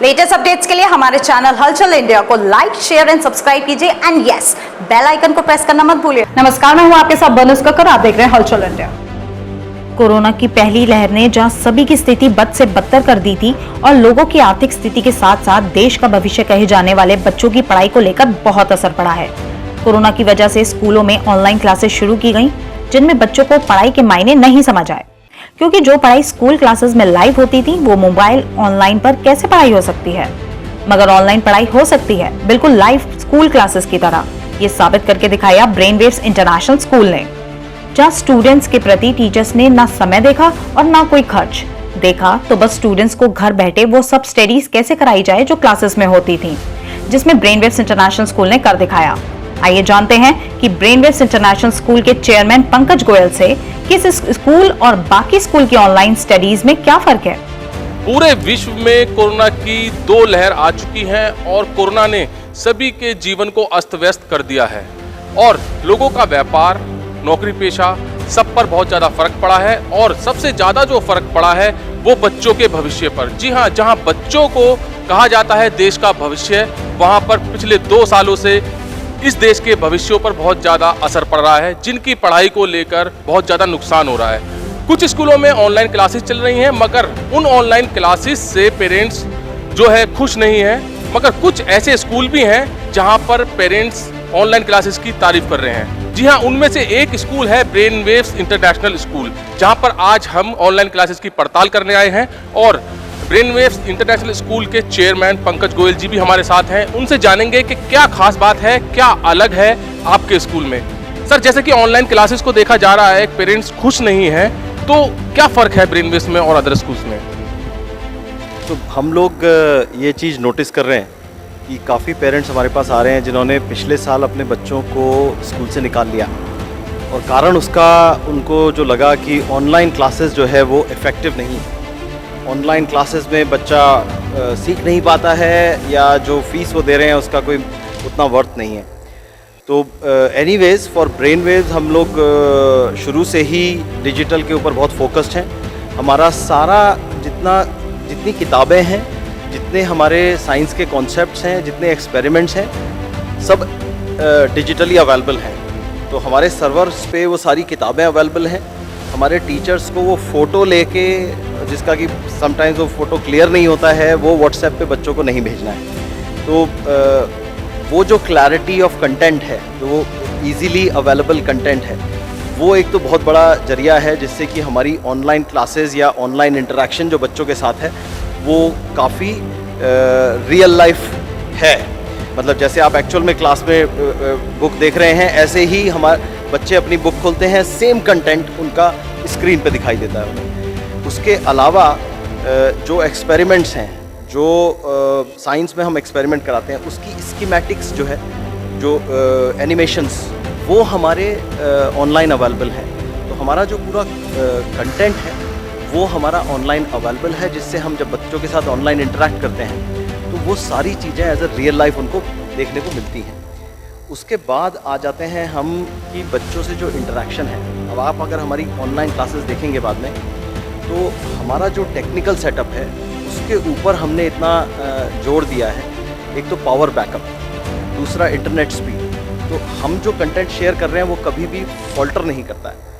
Latest updates के लिए हमारे चैनल हलचल इंडिया को लाइक, शेयर एंड सब्सक्राइब कीजिए एंड यस, बेल आइकन को प्रेस करना मत भूलिए। नमस्कार, मैं हूं आपके साथ बनस कक्कर, आप देख रहे हैं हलचल इंडिया। कोरोना की पहली लहर ने जहां सभी की स्थिति बद से बदतर कर दी थी और लोगों की आर्थिक स्थिति के साथ साथ देश का भविष्य कहे जाने वाले बच्चों की पढ़ाई को लेकर बहुत असर पड़ा है। कोरोना की वजह से स्कूलों में ऑनलाइन क्लासेस शुरू की गई, जिनमें बच्चों को पढ़ाई के मायने नहीं समझ आए, क्योंकि जो पढ़ाई स्कूल क्लासेस में लाइव होती थी वो मोबाइल ऑनलाइन पर कैसे पढ़ाई हो सकती है। मगर ऑनलाइन पढ़ाई हो सकती है बिल्कुल लाइव स्कूल क्लासेस की तरह। ये साबित करके दिखाया ब्रेनवेव्स इंटरनेशनल स्कूल ने, जहां स्टूडेंट्स के प्रति टीचर्स ने ना समय देखा और ना कोई खर्च देखा, तो बस स्टूडेंट्स को घर बैठे वो सब स्टडीज कैसे कराई जाए जो क्लासेस में होती थी, जिसमें ब्रेनवेव्स इंटरनेशनल स्कूल ने कर दिखाया। आइए जानते हैं कि ब्रेनवेव्स इंटरनेशनल स्कूल के चेयरमैन पंकज गोयल से कि इस स्कूल और बाकी स्कूल की ऑनलाइन स्टडीज में क्या फर्क है। पूरे विश्व में कोरोना की 2 लहर आ चुकी हैं और कोरोना ने सभी के जीवन को अस्त व्यस्त कर दिया है और लोगों का व्यापार, नौकरी पेशा सब पर बहुत ज़्यादा फर्क पड़ा है। और सबसे ज़्यादा जो फर्क पड़ा है वो बच्चों के भविष्य पर। जी हाँ, जहाँ बच्चों को कहा जाता है देश का भविष्य, वहाँ पर पिछले 2 सालों से इस देश के भविष्यों पर बहुत ज़्यादा असर पड़ रहा है, जिनकी पढ़ाई को लेकर बहुत ज़्यादा नुकसान हो रहा है। कुछ स्कूलों में ऑनलाइन क्लासेस चल रही हैं, मगर उन ऑनलाइन क्लासेस से पेरेंट्स जो है खुश नहीं हैं। मगर कुछ ऐसे स्कूल भी हैं जहां पर पेरेंट्स ऑनलाइन क्लासेस की तारीफ कर रहे हैं। जी हाँ, उनमें से एक स्कूल है ब्रेनवेव्स इंटरनेशनल स्कूल, जहां पर आज हम ऑनलाइन क्लासेस की पड़ताल करने आए हैं और ब्रेनवेव्स इंटरनेशनल स्कूल के चेयरमैन पंकज गोयल जी भी हमारे साथ हैं। उनसे जानेंगे कि क्या खास बात है, क्या अलग है आपके स्कूल में। सर, जैसे कि ऑनलाइन क्लासेस को देखा जा रहा है, पेरेंट्स खुश नहीं हैं, तो क्या फ़र्क है ब्रेनवेव्स में और अदर स्कूल्स में? तो हम लोग ये चीज़ नोटिस कर रहे हैं कि काफ़ी पेरेंट्स हमारे पास आ रहे हैं जिन्होंने पिछले साल अपने बच्चों को स्कूल से निकाल लिया और कारण उसका उनको जो लगा कि ऑनलाइन क्लासेस जो है वो इफ़ेक्टिव नहीं है। ऑनलाइन क्लासेस में बच्चा सीख नहीं पाता है या जो फीस वो दे रहे हैं उसका कोई उतना वर्थ नहीं है। तो एनीवेज फॉर ब्रेनवेव्स हम लोग शुरू से ही डिजिटल के ऊपर बहुत फोकस्ड हैं। हमारा सारा जितनी किताबें हैं, जितने हमारे साइंस के कॉन्सेप्ट्स हैं, जितने एक्सपेरिमेंट्स हैं, सब डिजिटली अवेलेबल हैं। तो हमारे सर्वर्स पे वो सारी किताबें अवेलेबल हैं। हमारे टीचर्स को वो फ़ोटो लेके, जिसका कि समटाइम्स वो फ़ोटो क्लियर नहीं होता है, वो व्हाट्सएप पे बच्चों को नहीं भेजना है। तो वो जो क्लैरिटी ऑफ कंटेंट है, जो वो ईज़िली अवेलेबल कंटेंट है, वो एक तो बहुत बड़ा जरिया है जिससे कि हमारी ऑनलाइन क्लासेस या ऑनलाइन इंटरेक्शन जो बच्चों के साथ है वो काफ़ी रियल लाइफ है। मतलब जैसे आप एक्चुअल में क्लास में बुक देख रहे हैं, ऐसे ही हमारे बच्चे अपनी बुक खोलते हैं, सेम कंटेंट उनका स्क्रीन पे दिखाई देता है उन्हें। उसके अलावा जो एक्सपेरिमेंट्स हैं, जो साइंस में हम एक्सपेरिमेंट कराते हैं, उसकी स्कीमेटिक्स जो है, जो एनिमेशंस, वो हमारे ऑनलाइन अवेलेबल है। तो हमारा जो पूरा कंटेंट है वो हमारा ऑनलाइन अवेलेबल है, जिससे हम जब बच्चों के साथ ऑनलाइन इंटरेक्ट करते हैं तो वो सारी चीज़ें एज अ रियल लाइफ उनको देखने को मिलती हैं। उसके बाद आ जाते हैं हम कि बच्चों से जो इंटरेक्शन है। अब आप अगर हमारी ऑनलाइन क्लासेस देखेंगे बाद में, तो हमारा जो टेक्निकल सेटअप है उसके ऊपर हमने इतना जोर दिया है। एक तो पावर बैकअप, दूसरा इंटरनेट स्पीड। तो हम जो कंटेंट शेयर कर रहे हैं वो कभी भी फॉल्टर नहीं करता है।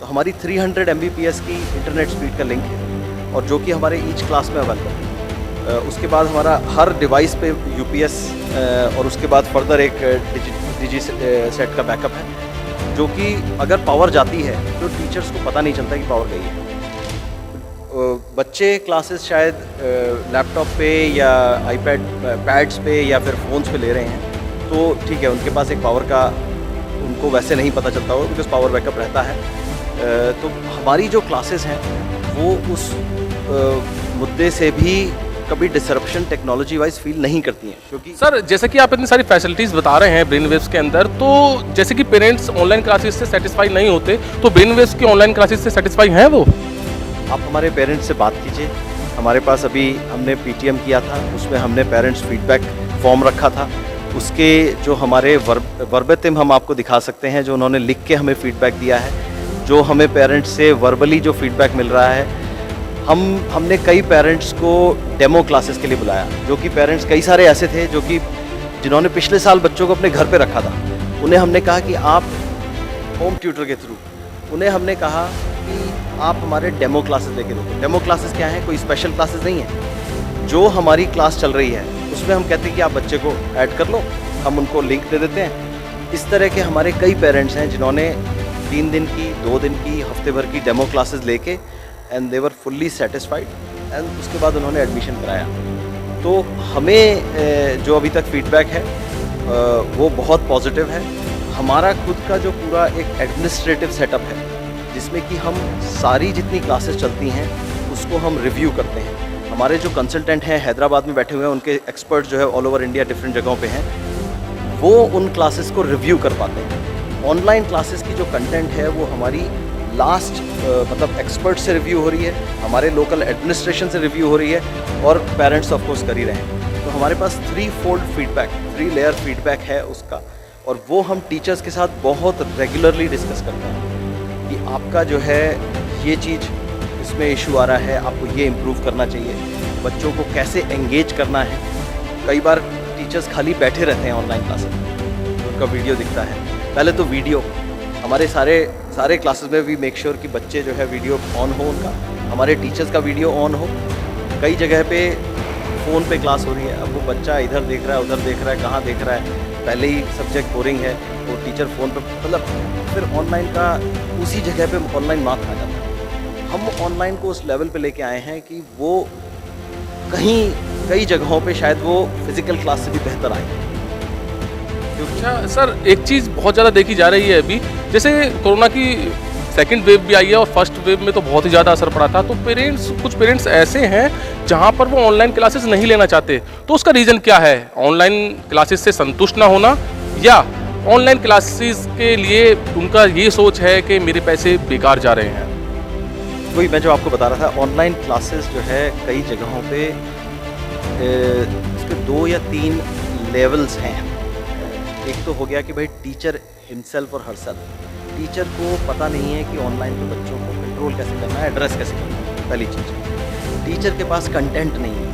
तो हमारी 300 Mbps की इंटरनेट स्पीड का लिंक है और जो कि हमारे ईच क्लास में अवेलेबल है। उसके बाद हमारा हर डिवाइस पे UPS और उसके बाद फर्दर एक डिजी सेट का बैकअप है, जो कि अगर पावर जाती है तो टीचर्स को पता नहीं चलता कि पावर गई है। बच्चे क्लासेस शायद लैपटॉप पे या पैड्स पे या फिर फ़ोन्स पे ले रहे हैं, तो ठीक है, उनके पास एक पावर का उनको वैसे नहीं पता चलता होगा बिकॉज पावर बैकअप रहता है। तो हमारी जो क्लासेस हैं वो उस मुद्दे से भी कभी डिसरप्शन टेक्नोलॉजी वाइज फील नहीं करती हैं, क्योंकि सर, जैसे कि आप इतनी सारी फैसिलिटीज़ बता रहे हैं ब्रेनवेव्स के अंदर, तो जैसे कि पेरेंट्स ऑनलाइन क्लासेस से सेटिस्फाई नहीं होते, तो ब्रेनवेव्स की ऑनलाइन क्लासेस से सेटिस्फाई हैं वो? आप हमारे पेरेंट्स से बात कीजिए। हमारे पास अभी हमने PTM किया था, उसमें हमने पेरेंट्स फीडबैक फॉर्म रखा था। उसके जो हमारे वर्बेटिम हम आपको दिखा सकते हैं, जो उन्होंने लिख के हमें फीडबैक दिया है, जो हमें पेरेंट्स से वर्बली जो फीडबैक मिल रहा है, हमने कई पेरेंट्स को डेमो क्लासेस के लिए बुलाया, जो कि पेरेंट्स कई सारे ऐसे थे जो कि जिन्होंने पिछले साल बच्चों को अपने घर पे रखा था। उन्हें हमने कहा कि आप होम ट्यूटर के थ्रू, उन्हें हमने कहा कि आप हमारे डेमो क्लासेस लेके दो। डेमो क्लासेस क्या हैं? कोई स्पेशल क्लासेस नहीं है। जो हमारी क्लास चल रही है उसमें हम कहते हैं कि आप बच्चे को ऐड कर लो, हम उनको लिंक दे देते हैं। इस तरह के हमारे कई पेरेंट्स हैं जिन्होंने 3 दिन की, 2 दिन की, हफ्ते भर की डेमो क्लासेस लेके and they were fully satisfied and उसके बाद उन्होंने एडमिशन कराया। तो हमें जो अभी तक फीडबैक है वो बहुत पॉजिटिव है। हमारा खुद का जो पूरा एक एडमिनिस्ट्रेटिव सेटअप है जिसमें कि हम सारी जितनी क्लासेस चलती हैं उसको हम रिव्यू करते हैं। हमारे जो कंसल्टेंट हैं हैदराबाद में बैठे हुए हैं, उनके एक्सपर्ट जो है ऑल ओवर इंडिया डिफरेंट जगहों पे हैं, वो उन क्लासेस को रिव्यू कर पाते हैं। ऑनलाइन क्लासेस की जो कंटेंट है वो हमारी लास्ट मतलब एक्सपर्ट से रिव्यू हो रही है, हमारे लोकल एडमिनिस्ट्रेशन से रिव्यू हो रही है और पेरेंट्स ऑफ कोर्स कर ही रहे हैं। तो हमारे पास 3-fold फीडबैक, 3 लेयर फीडबैक है उसका, और वो हम टीचर्स के साथ बहुत रेगुलरली डिस्कस करते हैं कि आपका जो है ये चीज़ इसमें इशू आ रहा है, आपको ये इम्प्रूव करना चाहिए, बच्चों को कैसे एंगेज करना है। कई बार टीचर्स खाली बैठे रहते हैं ऑनलाइन क्लासेस में, उनका वीडियो दिखता है। पहले तो वीडियो हमारे सारे क्लासेस में भी मेक श्योर कि बच्चे जो है वीडियो ऑन हो उनका, हमारे टीचर्स का वीडियो ऑन हो। कई जगह पे फ़ोन पे क्लास हो रही है, अब वो बच्चा इधर देख रहा है, उधर देख रहा है, कहाँ देख रहा है, पहले ही सब्जेक्ट बोरिंग है, वो टीचर फ़ोन पे, मतलब फिर ऑनलाइन का उसी जगह पे ऑनलाइन मार्क आ जाता है। हम ऑनलाइन को उस लेवल पे लेके आए हैं कि वो कई जगहों पे शायद वो फिज़िकल क्लास से भी बेहतर आए। अच्छा सर, एक चीज़ बहुत ज़्यादा देखी जा रही है अभी, जैसे कोरोना की सेकंड वेव भी आई है और फर्स्ट वेव में तो बहुत ही ज़्यादा असर पड़ा था, तो कुछ पेरेंट्स ऐसे हैं जहां पर वो ऑनलाइन क्लासेस नहीं लेना चाहते, तो उसका रीज़न क्या है? ऑनलाइन क्लासेस से संतुष्ट ना होना, या ऑनलाइन क्लासेस के लिए उनका ये सोच है कि मेरे पैसे बेकार जा रहे हैं? वही मैं जो आपको बता रहा था, ऑनलाइन क्लासेस जो है कई जगहों पे इसके 2 या 3 लेवल्स हैं। एक तो हो गया कि भाई टीचर हिमसेल्फ और हरसेल्फ, टीचर को पता नहीं है कि ऑनलाइन पे बच्चों को कंट्रोल कैसे करना है, एड्रेस कैसे करना है। पहली चीज़, टीचर के पास कंटेंट नहीं है,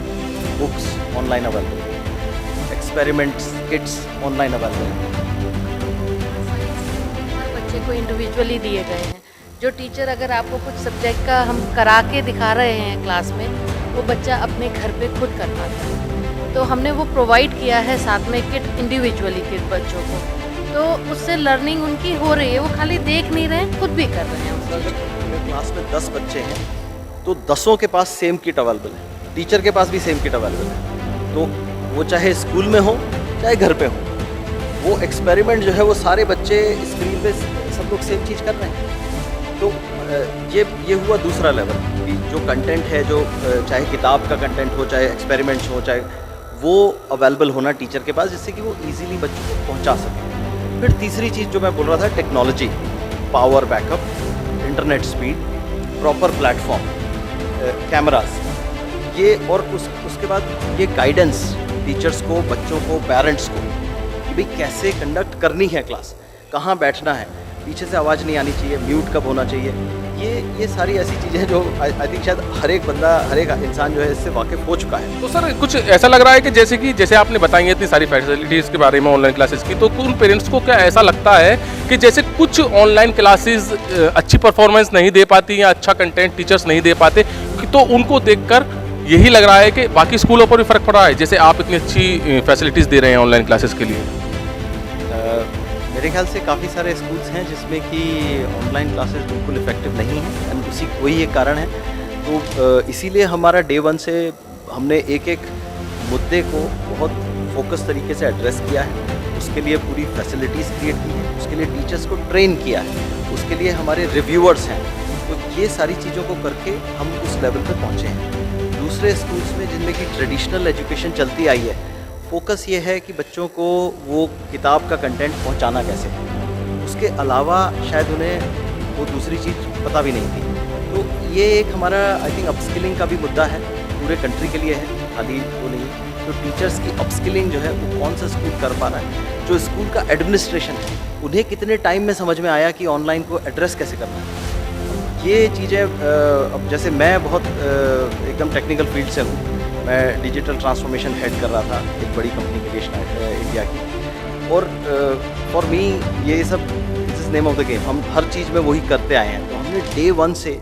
बुक्स ऑनलाइन अवेलेबल है, एक्सपेरिमेंट्स किट्स ऑनलाइन अवेलेबल है। हर बच्चे को इंडिविजुअली दिए गए हैं। जो टीचर अगर आपको कुछ सब्जेक्ट का हम करा के दिखा रहे हैं क्लास में, वो बच्चा अपने घर पे खुद कर पाता है। तो हमने वो प्रोवाइड किया है साथ में किट, इंडिविजुअली किट बच्चों को, तो उससे लर्निंग उनकी हो रही है, वो खाली देख नहीं रहे हैं, खुद भी कर रहे हैं उस चीज़ को। क्लास में 10 बच्चे हैं तो 10 के पास सेम किट अवेलेबल है, टीचर के पास भी सेम किट अवेलेबल है। तो वो चाहे स्कूल में हो चाहे घर पे हो, वो एक्सपेरिमेंट जो है वो सारे बच्चे स्क्रीन पे सब लोग सेम चीज़ कर रहे हैं। तो ये हुआ दूसरा लेवल कि जो कंटेंट है, जो चाहे किताब का कंटेंट हो, चाहे एक्सपेरिमेंट्स हो, चाहे वो अवेलेबल होना टीचर के पास, जिससे कि वो इजीली बच्चों को पहुंचा सके। फिर तीसरी चीज़ जो मैं बोल रहा था, technology, power backup, internet speed, proper platform, cameras, ये और उसके बाद ये गाइडेंस टीचर्स को, बच्चों को, पेरेंट्स को कि भाई कैसे कंडक्ट करनी है क्लास, कहाँ बैठना है, पीछे से आवाज़ नहीं आनी चाहिए, म्यूट कब होना चाहिए। ये सारी ऐसी चीज़ें हैं जो आई थिंक शायद हर एक बंदा, हर एक इंसान जो है इससे वाकिफ हो चुका है। तो सर कुछ ऐसा लग रहा है कि जैसे आपने बताई है इतनी सारी फैसिलिटीज़ के बारे में ऑनलाइन क्लासेस की, तो उन पेरेंट्स को क्या ऐसा लगता है कि जैसे कुछ ऑनलाइन क्लासेस अच्छी परफॉर्मेंस नहीं दे पाती या अच्छा कंटेंट टीचर्स नहीं दे पाते, तो उनको देखकर यही लग रहा है कि बाकी स्कूलों पर भी फ़र्क पड़ा है, जैसे आप इतनी अच्छी फैसिलिटीज़ दे रहे हैं ऑनलाइन क्लासेस के लिए? मेरे ख्याल से काफ़ी सारे स्कूल्स हैं जिसमें कि ऑनलाइन क्लासेस बिल्कुल इफ़ेक्टिव नहीं हैं, एंड वही एक कारण है। तो इसीलिए हमारा डे 1 से हमने एक मुद्दे को बहुत फोकस तरीके से एड्रेस किया है, उसके लिए पूरी फैसिलिटीज़ क्रिएट की है, उसके लिए टीचर्स को ट्रेन किया है, उसके लिए हमारे रिव्यूअर्स हैं। तो ये सारी चीज़ों को करके हम उस लेवल पे पहुँचे हैं। दूसरे स्कूल्स में जिनमें कि ट्रेडिशनल एजुकेशन चलती आई है, फोकस ये है कि बच्चों को वो किताब का कंटेंट पहुंचाना कैसे है, उसके अलावा शायद उन्हें वो दूसरी चीज़ पता भी नहीं थी। तो ये एक हमारा आई थिंक अपस्किलिंग का भी मुद्दा है, पूरे कंट्री के लिए है, खाली वो नहीं। तो टीचर्स की अपस्किलिंग जो है वो कौन सा स्कूल कर पा रहा है, जो स्कूल का एडमिनिस्ट्रेशन है उन्हें कितने टाइम में समझ में आया कि ऑनलाइन को एड्रेस कैसे करना है, ये चीज़ें अब जैसे मैं बहुत एकदम टेक्निकल फील्ड से हूँ, मैं डिजिटल ट्रांसफॉर्मेशन हेड कर रहा था एक बड़ी कंपनी के लिए इंडिया की, और फॉर मी ये सब this is name of the game. हम हर चीज़ में वही करते आए हैं, तो हमने डे 1 से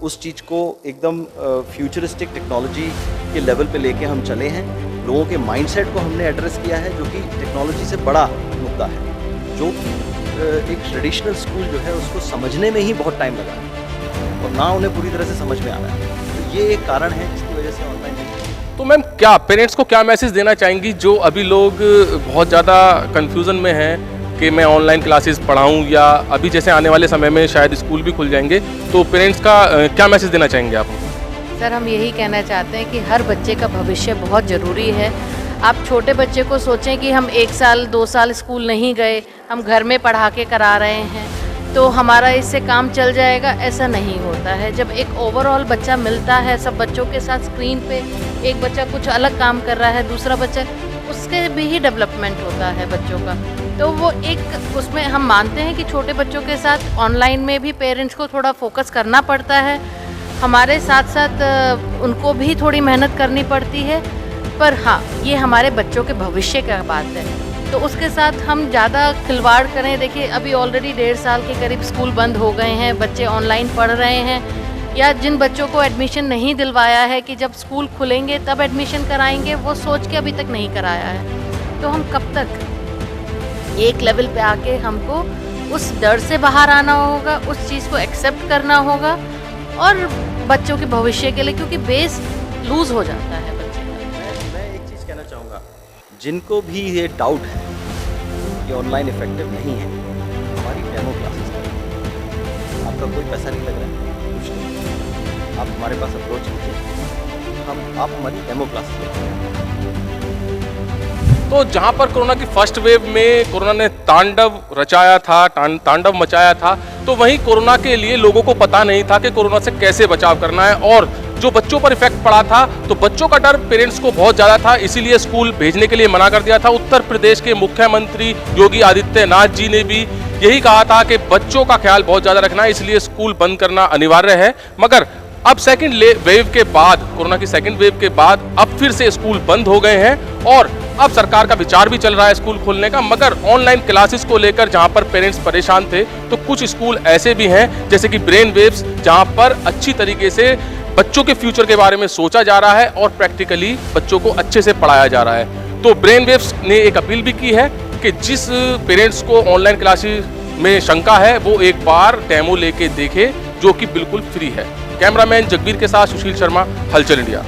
उस चीज़ को एकदम फ्यूचरिस्टिक टेक्नोलॉजी के लेवल पे लेके हम चले हैं। लोगों के माइंडसेट को हमने एड्रेस किया है, जो कि टेक्नोलॉजी से बड़ा मुद्दा है, जो एक ट्रेडिशनल स्कूल जो है उसको समझने में ही बहुत टाइम लगा है और ना उन्हें पूरी तरह से समझ में आ रहा है। तो ये एक कारण है जिसकी वजह से ऑनलाइन नहीं। तो मैम क्या पेरेंट्स को क्या मैसेज देना चाहेंगी जो अभी लोग बहुत ज़्यादा कन्फ्यूज़न में हैं कि मैं ऑनलाइन क्लासेस पढ़ाऊँ, या अभी जैसे आने वाले समय में शायद स्कूल भी खुल जाएंगे, तो पेरेंट्स का क्या मैसेज देना चाहेंगे आप? सर हम यही कहना चाहते हैं कि हर बच्चे का भविष्य बहुत ज़रूरी है। आप छोटे बच्चे को सोचें कि हम 1 साल 2 साल स्कूल नहीं गए, हम घर में पढ़ा के करा रहे हैं तो हमारा इससे काम चल जाएगा, ऐसा नहीं होता है। जब एक ओवरऑल बच्चा मिलता है सब बच्चों के साथ स्क्रीन पे, एक बच्चा कुछ अलग काम कर रहा है, दूसरा बच्चा, उसके भी ही डेवलपमेंट होता है बच्चों का। तो वो एक उसमें हम मानते हैं कि छोटे बच्चों के साथ ऑनलाइन में भी पेरेंट्स को थोड़ा फोकस करना पड़ता है, हमारे साथ साथ उनको भी थोड़ी मेहनत करनी पड़ती है, पर हाँ ये हमारे बच्चों के भविष्य का बात है, तो उसके साथ हम ज़्यादा खिलवाड़ करें। देखिए अभी ऑलरेडी 1.5 साल के करीब स्कूल बंद हो गए हैं, बच्चे ऑनलाइन पढ़ रहे हैं, या जिन बच्चों को एडमिशन नहीं दिलवाया है कि जब स्कूल खुलेंगे तब एडमिशन कराएंगे, वो सोच के अभी तक नहीं कराया है। तो हम कब तक एक लेवल पे आके हमको उस डर से बाहर आना होगा, उस चीज़ को एक्सेप्ट करना होगा, और बच्चों के भविष्य के लिए, क्योंकि बेस लूज़ हो जाता है बच्चे का। मैं एक चीज़ कहना चाहूँगा, जिनको भी ये डाउट है कि ऑनलाइन इफेक्टिव नहीं है, हमारी डेमो क्लासेस करें। आपका कोई पैसा नहीं लग रहा है, कुछ नहीं, आप हमारे पास अप्रोच कीजिए, आप हमारी डेमो क्लासेस लें। तो जहां पर कोरोना की फर्स्ट वेव में कोरोना ने तांडव रचाया था, तांडव मचाया था, तो वहीं कोरोना के लिए लोगों को पता नहीं था कि कोरोना से कैसे बचाव करना है, और जो बच्चों पर इफेक्ट पड़ा था तो बच्चों का डर पेरेंट्स को बहुत ज़्यादा था, इसीलिए स्कूल भेजने के लिए मना कर दिया था। उत्तर प्रदेश के मुख्यमंत्री योगी आदित्यनाथ जी ने भी यही कहा था कि बच्चों का ख्याल बहुत ज़्यादा रखना है, इसलिए स्कूल बंद करना अनिवार्य है। मगर अब सेकंड वेव के बाद, कोरोना की सेकंड वेव के बाद अब फिर से स्कूल बंद हो गए हैं, और अब सरकार का विचार भी चल रहा है स्कूल खोलने का। मगर ऑनलाइन क्लासेस को लेकर जहां पर पेरेंट्स परेशान थे, तो कुछ स्कूल ऐसे भी हैं जैसे कि ब्रेन वेव्स, जहां पर अच्छी तरीके से बच्चों के फ्यूचर के बारे में सोचा जा रहा है और प्रैक्टिकली बच्चों को अच्छे से पढ़ाया जा रहा है। तो ब्रेन वेव्स ने एक अपील भी की है कि जिस पेरेंट्स को ऑनलाइन क्लासेस में शंका है वो एक बार डेमो लेके देखे, जो कि बिल्कुल फ्री है। कैमरामैन जगबीर के साथ सुशील शर्मा, हलचल इंडिया।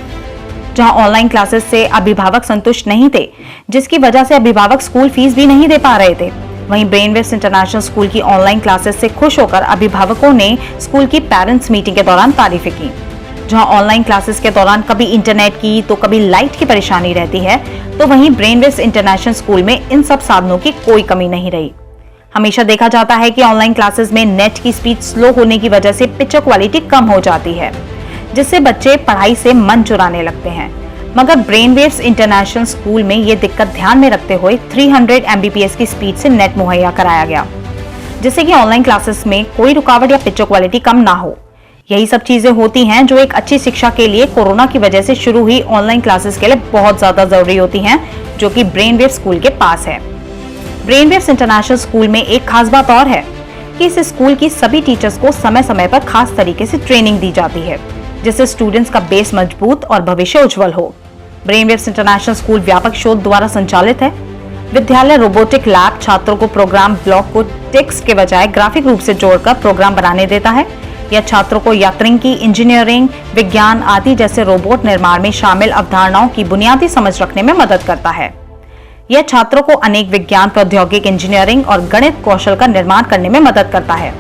जहां ऑनलाइन क्लासेस से अभिभावक संतुष्ट नहीं थे, जिसकी वजह से अभिभावक स्कूल फीस भी नहीं दे पा रहे थे, वहीं ब्रेनवेव्स इंटरनेशनल स्कूल की ऑनलाइन क्लासेस से खुश होकर अभिभावकों ने स्कूल की पेरेंट्स मीटिंग के दौरान तारीफें की। जहां ऑनलाइन क्लासेस के दौरान कभी इंटरनेट की तो कभी लाइट की परेशानी रहती है, तो वहीं ब्रेनवेव्स इंटरनेशनल स्कूल में इन सब साधनों की कोई कमी नहीं रही। हमेशा देखा जाता है कि ऑनलाइन क्लासेस में नेट की स्पीड स्लो होने की वजह से पिक्चर क्वालिटी कम हो जाती है, जिससे बच्चे पढ़ाई से मन चुराने लगते हैं। मगर ब्रेनवेव्स इंटरनेशनल स्कूल में ये दिक्कत ध्यान में रखते हुए 300 Mbps की स्पीड से नेट मुहैया कराया गया, जिससे कि ऑनलाइन क्लासेस में कोई रुकावट या पिक्चर क्वालिटी कम ना हो। यही सब चीजें होती हैं जो एक अच्छी शिक्षा के लिए कोरोना की वजह से शुरू हुई ऑनलाइन क्लासेस के लिए बहुत ज्यादा जरूरी होती हैं, जो कि ब्रेनवेव स्कूल के पास है। ब्रेनवेव्स इंटरनेशनल स्कूल में एक खास बात और है कि इस स्कूल की सभी टीचर्स को समय समय पर खास तरीके से ट्रेनिंग दी जाती है, जिससे स्टूडेंट्स का बेस मजबूत और भविष्य उज्जवल हो। ब्रेनवेव्स इंटरनेशनल स्कूल व्यापक शोध द्वारा संचालित है। विद्यालय रोबोटिक लैब छात्रों को प्रोग्राम ब्लॉक को टेक्स्ट के बजाय ग्राफिक रूप से जोड़कर प्रोग्राम बनाने देता है। यह छात्रों को यांत्रिकी, इंजीनियरिंग, विज्ञान आदि जैसे रोबोट निर्माण में शामिल अवधारणाओं की बुनियादी समझ रखने में मदद करता है। यह छात्रों को अनेक विज्ञान, प्रौद्योगिक, इंजीनियरिंग और गणित कौशल का निर्माण करने में मदद करता है।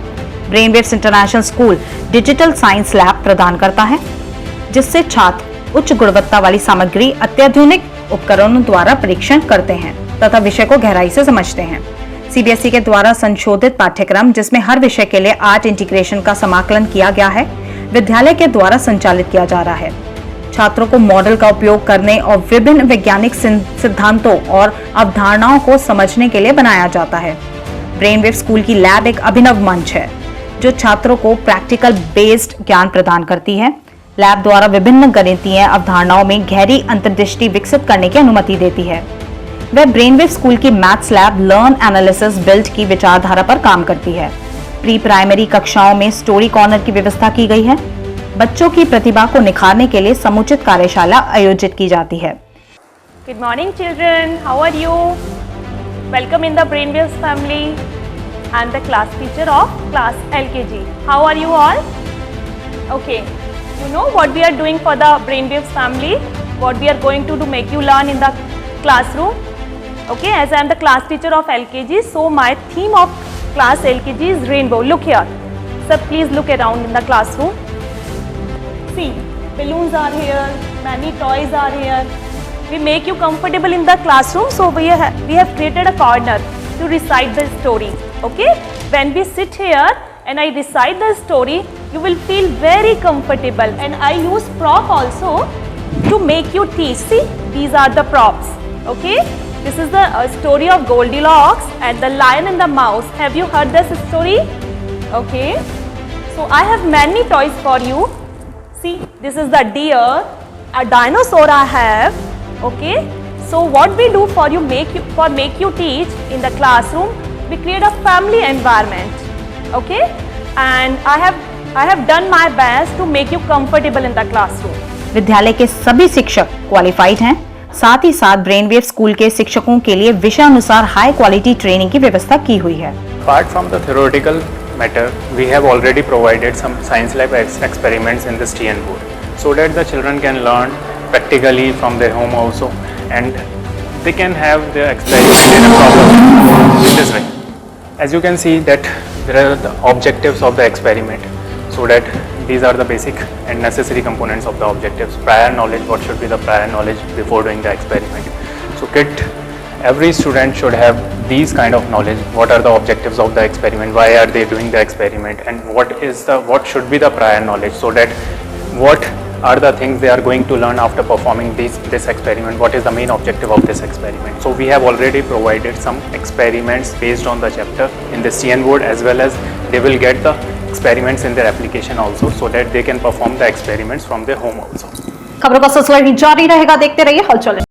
Brainwaves international school digital science lab प्रदान करता है, जिससे छात्र उच्च गुणवत्ता वाली सामग्री अत्याधुनिक उपकरणों द्वारा परीक्षण करते हैं तथा विषय को गहराई से समझते हैं। सीबीएसई के द्वारा संशोधित पाठ्यक्रम, जिसमें हर विषय के लिए आर्ट इंटीग्रेशन का समाकलन किया गया है, विद्यालय के द्वारा संचालित किया जा रहा है। छात्रों को मॉडल का उपयोग करने और विभिन्न वैज्ञानिक सिद्धांतों और अवधारणाओं को समझने के लिए बनाया जाता है। ब्रेनवेव स्कूल की लैब एक अभिनव मंच है, जो छात्रों को प्रैक्टिकल बेस्ड ज्ञान प्रदान करती है। लैब द्वारा विभिन्न गणितीय अवधारणाओं में गहरी अंतर्दृष्टि विकसित करने की अनुमति देती है। वह ब्रेनवेव स्कूल की maths lab learn analysis build की विचारधारा पर काम करती है। प्री प्राइमरी कक्षाओं में स्टोरी कॉर्नर की व्यवस्था की गई है। बच्चों की प्रतिभा को निखारने के लिए समुचित कार्यशाला आयोजित की जाती है। Good morning children, how are you? Welcome in the Brainwaves family. I am the class teacher of class LKG. How are you all? Okay, you know what we are doing for the Brainwaves family? What we are going to do make you learn in the classroom? Okay, as I am the class teacher of LKG, so my theme of class LKG is rainbow. Look here. Sir, please look around in the classroom. See, balloons are here, many toys are here. We make you comfortable in the classroom, so we have created a corner to recite the story. Okay, when we sit here and I recite the story, you will feel very comfortable, and I use prop also to make you teach. See, these are the props. Okay, this is the story of Goldilocks and the Lion and the Mouse. Have you heard this story? Okay, so I have many toys for you. See, this is the deer, a dinosaur I have. Okay, so what we do for make you teach in the classroom, we create a family environment. Okay, and I have done my best to make you comfortable in the classroom. विद्यालय के सभी शिक्षक qualified हैं। साथ ही साथ brainwave school के शिक्षकों के लिए विषयानुसार हाई क्वालिटी ट्रेनिंग की व्यवस्था की हुई है। Apart from the theoretical matter, we have already provided some science lab experiments in the TN board, so that the children can learn practically from their home also, and they can have the experiment in a proper in this way. As you can see that there are the objectives of the experiment, so that these are the basic and necessary components of the objectives. Prior knowledge, what should be the prior knowledge before doing the experiment. So every student should have these kind of knowledge. What are the objectives of the experiment, why are they doing the experiment, and what should be the prior knowledge, so that what are the things they are going to learn after performing this experiment, what is the main objective of this experiment. So we have already provided some experiments based on the chapter in the TN board, as well as they will get the experiments in their application also, so that they can perform the experiments from their home also. खबरों का सिलसिला जारी रहेगा, देखते रहिए हलचल।